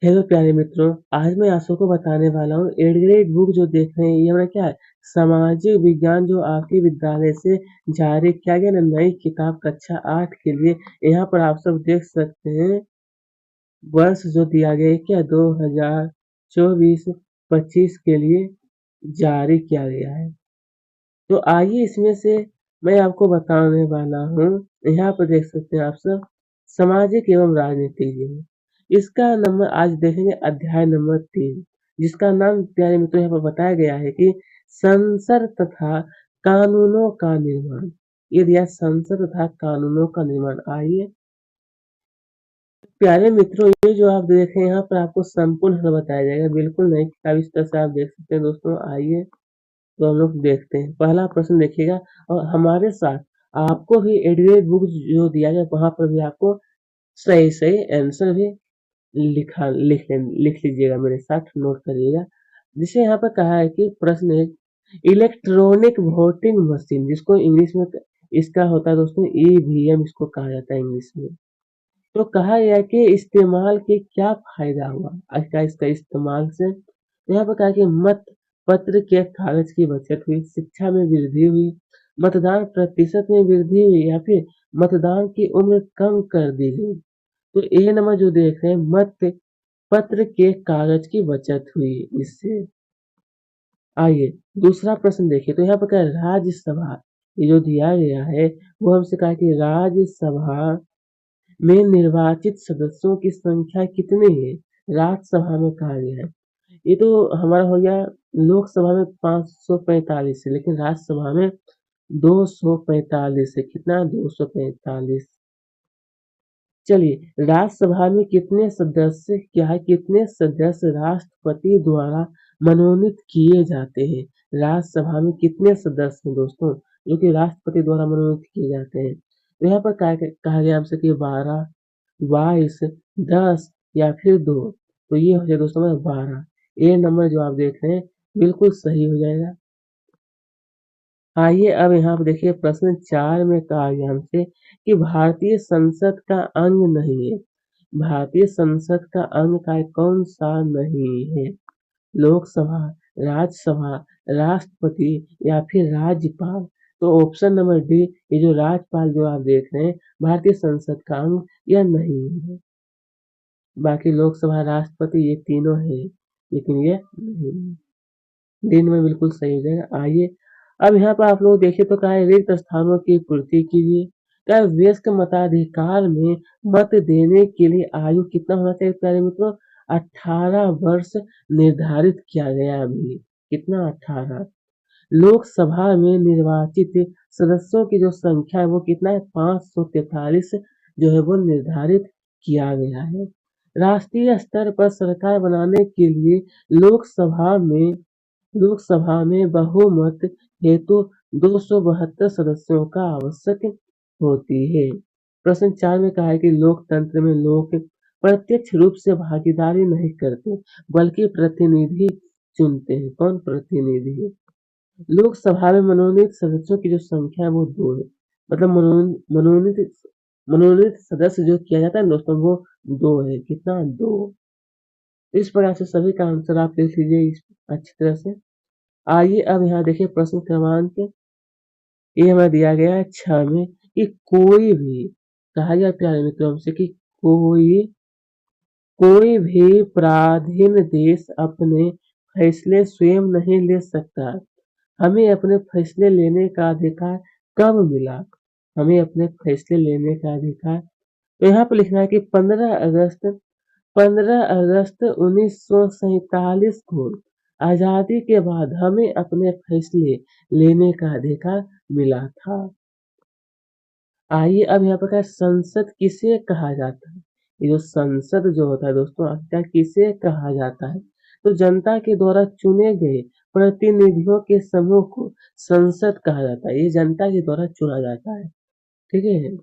Hello प्यारे मित्रों, आज मैं आप सबको बताने वाला हूँ 8th ग्रेड बुक जो देख रहे हैं ये हमारा क्या है सामाजिक विज्ञान जो आपके विद्यालय से जारी किया गया ना नई किताब कक्षा 8 के लिए। यहाँ पर आप सब देख सकते हैं वर्ष जो दिया गया है क्या 2024-25 के लिए जारी किया गया है। तो आइए इसमें से मैं आपको बताने वाला हूँ। यहाँ पर देख सकते हैं आप सब सामाजिक एवं राजनीतिक जीवन। इसका नंबर आज देखेंगे अध्याय नंबर 3, जिसका नाम प्यारे मित्रों यहाँ पर बताया गया है कि संसद तथा कानूनों का निर्माण। ये दिया संसद तथा कानूनों का निर्माण। आइए प्यारे मित्रों, ये जो आप देख रहे हैं यहाँ पर आपको संपूर्ण हल बताया जाएगा, बिल्कुल नई किताब इस तरह से आप देख सकते हैं दोस्तों। आइए तो हम लोग देखते हैं, पहला प्रश्न देखिएगा और हमारे साथ आपको भी एडवेट बुक जो दिया गया वहां पर भी आपको सही सही आंसर भी लिख लीजिएगा, मेरे साथ नोट करिएगा। जिसे यहाँ पर कहा है कि प्रश्न है इलेक्ट्रॉनिक वोटिंग मशीन, जिसको इंग्लिश में इसका होता है दोस्तों ईवीएम, इसको कहा जाता है इंग्लिश में। तो कहा गया कि इस्तेमाल के क्या फायदा हुआ इसका इसका इस्तेमाल से। तो यहाँ पर कहा कि मत पत्र के कागज की बचत हुई, शिक्षा में वृद्धि हुई, मतदान प्रतिशत में वृद्धि हुई, या फिर मतदान की उम्र कम कर दी गई। तो ए नंबर जो देख रहे हैं मत पत्र के कागज की बचत हुई इससे। आइए दूसरा प्रश्न देखिए, तो यहाँ पर क्या है, राज्यसभा ये जो दिया गया है वो हमसे कहा कि राज्यसभा में निर्वाचित सदस्यों की संख्या कितनी है। राज्यसभा में कहा गया है, ये तो हमारा हो गया लोकसभा में 545 है, लेकिन राज्यसभा में 245 है। कितना 245। चलिए राज्यसभा में कितने सदस्य क्या है, कितने सदस्य राष्ट्रपति द्वारा मनोनीत किए जाते हैं। राज्यसभा में कितने सदस्य हैं दोस्तों जो कि राष्ट्रपति द्वारा मनोनीत किए जाते हैं। तो यहाँ पर कहा गया हमसे कि 12, 22, 10 या फिर 2। तो ये हो जाए दोस्तों हमारा 12। ए नंबर जो आप देख रहे हैं बिल्कुल सही हो जाएगा। आइए अब यहाँ पर देखिए प्रश्न 4 में कहा गया हमसे कि भारतीय संसद का अंग नहीं है। भारतीय संसद का अंग का कौन सा नहीं है। लोकसभा, राज्यसभा, राष्ट्रपति या फिर राज्यपाल। तो ऑप्शन नंबर डी ये जो राज्यपाल जो आप देख रहे हैं भारतीय संसद का अंग यह नहीं है। बाकी लोकसभा राष्ट्रपति ये तीनों है, लेकिन ये नहीं है। दिन में बिल्कुल सही हो जाएगा। आइए अब यहाँ पर आप लोग देखिए, तो कहा है रिक्त स्थानों की पूर्ति कीजिए। क्या वयस्क मताधिकार में मत देने के लिए आयु कितना होना चाहिए प्यारे मित्रों। 18 वर्ष निर्धारित किया गया अभी। कितना 18। लोकसभा में निर्वाचित सदस्यों की जो संख्या है वो कितना है 543 जो है वो निर्धारित किया गया है। राष्ट्रीय स्तर पर सरकार बनाने के लिए लोकसभा में बहुमत हेतु 272 सदस्यों का आवश्यक होती है। प्रश्न 4 में कहा है कि लोकतंत्र में लोग प्रत्यक्ष रूप से भागीदारी नहीं करते बल्कि प्रतिनिधि चुनते हैं। कौन प्रतिनिधि है। लोकसभा में मनोनीत सदस्यों की जो संख्या है वो 2 है। मतलब मनोनीत मनोनीत सदस्य जो किया जाता है दोस्तों वो 2 है। कितना 2। इस प्रकार से सभी का आंसर आप लिख लीजिए अच्छी तरह से। आइए अब यहाँ देखिए प्रश्न क्रमांक ये हमें दिया गया है 6 में कि कोई भी कहा गया प्यारे मित्रों हमसे कि कोई कोई भी पराधीन देश अपने फैसले स्वयं नहीं ले सकता। हमें अपने फैसले लेने का अधिकार कब मिला। हमें अपने फैसले लेने का अधिकार, तो यहाँ पर लिखना है कि 15 अगस्त 1947 को आजादी के बाद हमें अपने फैसले लेने का अधिकार मिला था। आइए अब यहाँ पर क्या संसद किसे कहा जाता है। ये जो संसद जो होता है दोस्तों क्या किसे कहा जाता है। तो जनता के द्वारा चुने गए प्रतिनिधियों के समूह को संसद कहा जाता है। ये जनता के द्वारा चुना जाता है, ठीक है।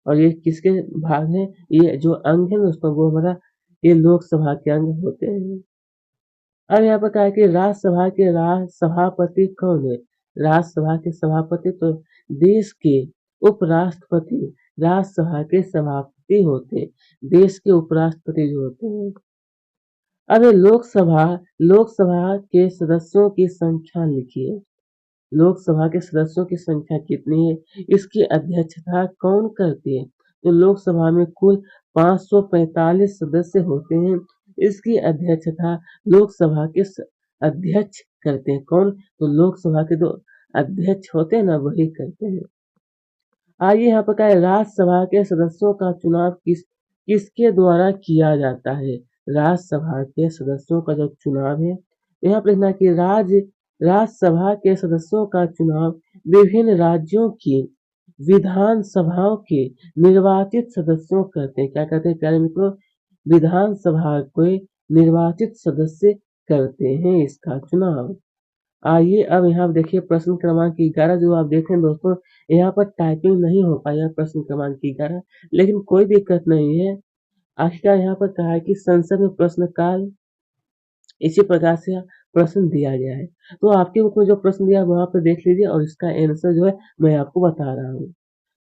और ये किसके भाग है, ये जो अंग है दोस्तों वो हमारा ये लोकसभा के अंग होते हैं। अब यहाँ पर क्या है कि राज्यसभा के सभापति कौन है। राज्यसभा के सभापति तो देश के उपराष्ट्रपति राज्यसभा के सभापति होते हैं। देश के उपराष्ट्रपति जो होते हैं अब लोकसभा के सदस्यों की संख्या लिखिए। लोकसभा के सदस्यों की संख्या कितनी है, इसकी अध्यक्षता कौन करती है? तो लोकसभा में कुल 545 सदस्य होते हैं। इसकी अध्यक्षता लोकसभा के अध्यक्ष करते हैं। कौन? तो लोकसभा के जो अध्यक्ष होते हैं ना, वही करते हैं। आइए यहाँ पर क्या है, राज्यसभा के सदस्यों का चुनाव किसके द्वारा किया जाता है? राज्यसभा के सदस्यों का जो चुनाव है, यहाँ पर लिखना है कि राज्यसभा के सदस्यों का चुनाव विभिन्न राज्यों की विधानसभाओं के निर्वाचित सदस्यों करते हैं। क्या करते हैं प्यारे मित्रों? विधानसभा के निर्वाचित सदस्य करते हैं इसका चुनाव। आइए अब यहाँ पर देखिए प्रश्न क्रमांक 11 जो आप देख रहे हैं दोस्तों, यहाँ पर टाइपिंग नहीं हो पाया प्रश्न क्रमांक 11, लेकिन कोई दिक्कत नहीं है। आखिरकार यहाँ पर कहा है कि संसद में प्रश्न काल इसी प्रकार से प्रश्न दिया गया है। तो आपके बुक में जो प्रश्न दिया है वहाँ पे देख लीजिए और इसका आंसर जो है मैं आपको बता रहा हूँ।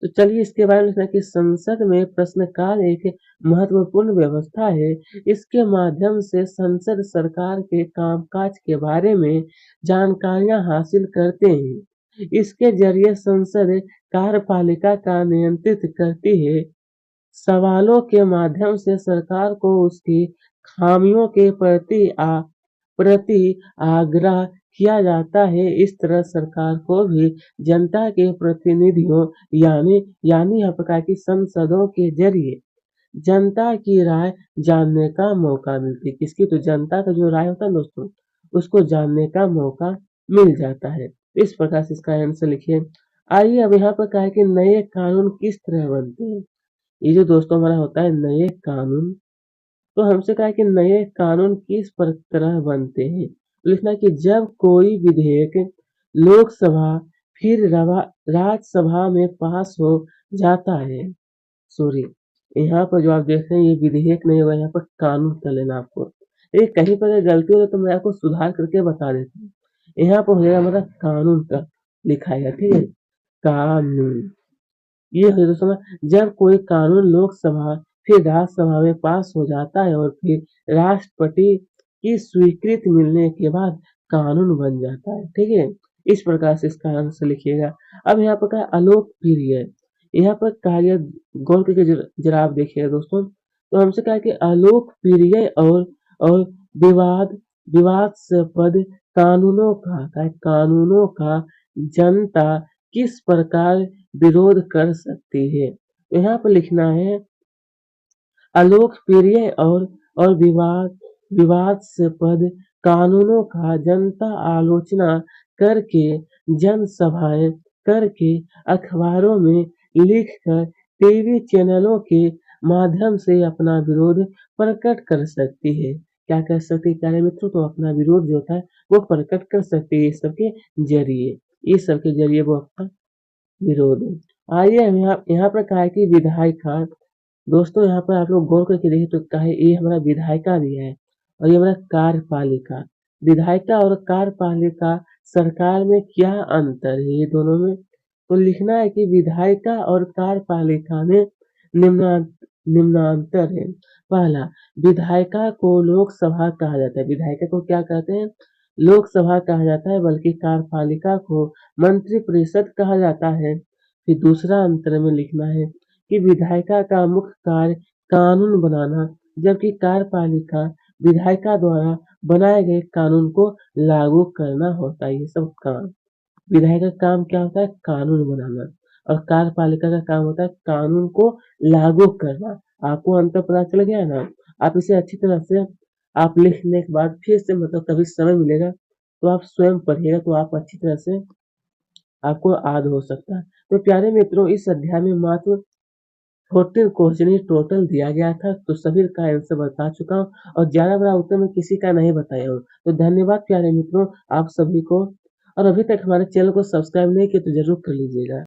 तो चलिए इसके बारे में लिखना है कि संसद में प्रश्नकाल एक महत्वपूर्ण व्यवस्था है। इसके माध्यम से संसद सरकार के कामकाज के बारे में जानकारियां हासिल करते हैं। इसके जरिए संसद कार्यपालिका का नियंत्रित करती है। सवालों के माध्यम से सरकार को उसकी खामियों के प्रति आग्रह किया जाता है। इस तरह सरकार को भी जनता के प्रतिनिधियों यानी यहाँ प्रकार की संसदों के जरिए जनता की राय जानने का मौका मिलती है। किसकी? तो जनता का जो राय होता है दोस्तों, उसको जानने का मौका मिल जाता है। इस प्रकार से इसका आंसर लिखिए। आइए अब यहाँ पर कहा है कि नए कानून किस तरह बनते हैं। ये जो दोस्तों हमारा होता है नए कानून, तो हमसे कहा है कि नए कानून किस तरह बनते हैं। तो लिखना है कि जब कोई विधेयक लोकसभा फिर राज्यसभा में पास हो जाता है, सॉरी यहाँ पर जो आप देख रहे हैं ये विधेयक नहीं होगा, यहाँ पर कानून कर लेना आपको। ये कहीं पर अगर गलती हो तो मैं आपको सुधार करके बता देता हूँ। यहाँ पर हो जाएगा हमारा कानून का लिखा है, ठीक है, कानून। ये है दोस्तों, जब कोई कानून लोकसभा फिर राज्यसभा में पास हो जाता है और फिर राष्ट्रपति की स्वीकृति मिलने के बाद कानून बन जाता है, ठीक है। इस प्रकार से इसका आंसर लिखिएगा। अब यहाँ पर क्या अलोकप्रिय, यहाँ पर कार्य गौर करके जरा आप देखिएगा दोस्तों। तो हमसे कहा कि अलोकप्रिय और विवाद विवादास्पद कानूनों का जनता किस प्रकार विरोध कर सकती है। तो यहाँ पर लिखना है अलोकप्रिय और विवादास्पद कानूनों का जनता आलोचना करके, जनसभाएं करके, अखबारों में लिखकर, टीवी चैनलों के माध्यम से अपना विरोध प्रकट कर सकती है। क्या कर सकती है प्यारे मित्रों? तो अपना विरोध जो होता है वो प्रकट कर सकती है इस सबके जरिए। इस सबके जरिए वो अपना विरोध। आइए हम यहाँ पर कहा है कि विधायिका, दोस्तों यहाँ पर आप लोग गौर करके देखिए तो कहा है ये हमारा विधायिका दिया है और ये हमारा कार्यपालिका। विधायिका और कार्यपालिका सरकार में क्या अंतर है ये दोनों में? तो लिखना है कि विधायिका और कार्यपालिका में निम्नांतर है। पहला, विधायिका को लोकसभा कहा जाता है। विधायिका को क्या कहते हैं? लोकसभा कहा जाता है, बल्कि कार्यपालिका को मंत्रिपरिषद कहा जाता है। फिर दूसरा अंतर में लिखना है कि विधायिका का मुख्य कार्य कानून बनाना, जबकि कार्यपालिका विधायिका द्वारा बनाए गए कानून को लागू करना होता है। ये सब काम विधायक का काम क्या होता है? कानून बनाना। और कार्यपालिका का काम होता है कानून को लागू करना। आपको अंतर पता चल गया ना? आप इसे अच्छी तरह से आप लिखने के बाद फिर से मतलब कभी समय मिलेगा तो आप स्वयं पढ़िएगा तो आप अच्छी तरह से आपको याद हो सकता है। तो प्यारे मित्रों, इस अध्याय में मात्र 14 क्वेश्चन ही टोटल दिया गया था, तो सभी का आंसर बता चुका हूँ और ज्यादा बड़ा उत्तर मैं किसी का नहीं बताया हूँ। तो धन्यवाद प्यारे मित्रों आप सभी को, और अभी तक हमारे चैनल को सब्सक्राइब नहीं किया तो जरूर कर लीजिएगा।